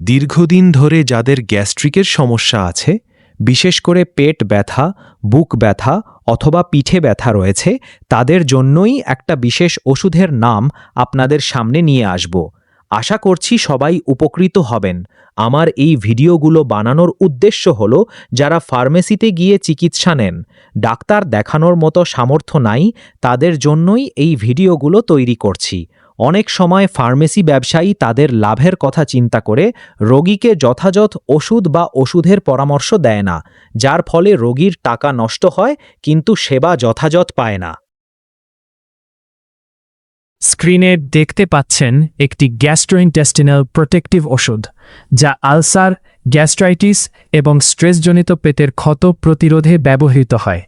দীর্ঘদিন ধরে যাদের গ্যাস্ট্রিকের সমস্যা আছে, বিশেষ করে পেট ব্যথা, বুক ব্যথা অথবা পিঠে ব্যথা রয়েছে, তাদের জন্যই একটা বিশেষ ওষুধের নাম আপনাদের সামনে নিয়ে আসব। আশা করছি সবাই উপকৃত হবেন। আমার এই ভিডিওগুলো বানানোর উদ্দেশ্য হলো যারা ফার্মেসিতে গিয়ে চিকিৎসা নেন, ডাক্তার দেখানোর মতো সামর্থ্য নাই, তাদের জন্যই এই ভিডিওগুলো তৈরি করছি। অনেক সময় ফার্মেসি ব্যবসায়ী তাদের লাভের কথা চিন্তা করে রোগীকে যথাযথ ওষুধ বা ওষুধের পরামর্শ দেয় না, যার ফলে রোগীর টাকা নষ্ট হয় কিন্তু সেবা যথাযথ পায় না। স্ক্রিনে দেখতে পাচ্ছেন একটি গ্যাস্ট্রোইন্টেস্টিনাল প্রোটেক্টিভ ওষুধ, যা আলসার, গ্যাস্ট্রাইটিস এবং স্ট্রেসজনিত পেটের ক্ষত প্রতিরোধে ব্যবহৃত হয়।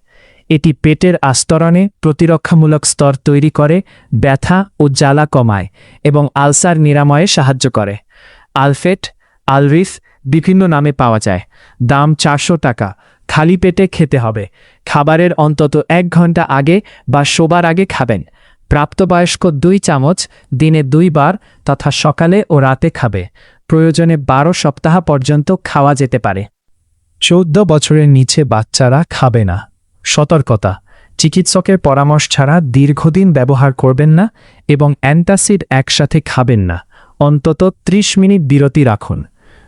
এটি পেটের আস্তরণে প্রতিরক্ষামূলক স্তর তৈরি করে, ব্যথা ও জ্বালা কমায় এবং আলসার নিরাময়ে সাহায্য করে। আলফেট, আলরিস বিভিন্ন নামে পাওয়া যায়। দাম 400 টাকা। খালি পেটে খেতে হবে। খাবারের অন্তত 1 ঘন্টা আগে বা শোবার আগে খাবেন। প্রাপ্তবয়স্ক 2 চামচ দিনে 2 বার তথা সকালে ও রাতে খাবে। প্রয়োজনে 12 সপ্তাহ পর্যন্ত খাওয়া যেতে পারে। 14 বছরের নিচে বাচ্চারা খাবে না। সতর্কতা: চিকিৎসকের পরামর্শ ছাড়া দীর্ঘদিন ব্যবহার করবেন না এবং অ্যান্টাসিড একসাথে খাবেন না। অন্তত 30 মিনিট বিরতি রাখুন।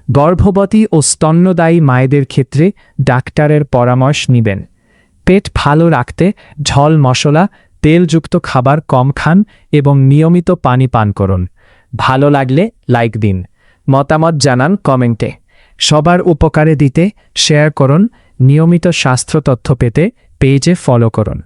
গর্ভবতী ও স্তন্যদায়ী মায়েদের ক্ষেত্রে ডাক্তারের পরামর্শ নেবেন। পেট ভালো রাখতে ঝাল মশলা, তেলযুক্ত খাবার কম খান এবং নিয়মিত পানি পান করুন। ভালো লাগলে লাইক দিন, মতামত জানান কমেন্টে। সবার উপকারে দিতে শেয়ার করুন। নিয়মিত স্বাস্থ্য তথ্য পেতে পেজে ফলো করুন।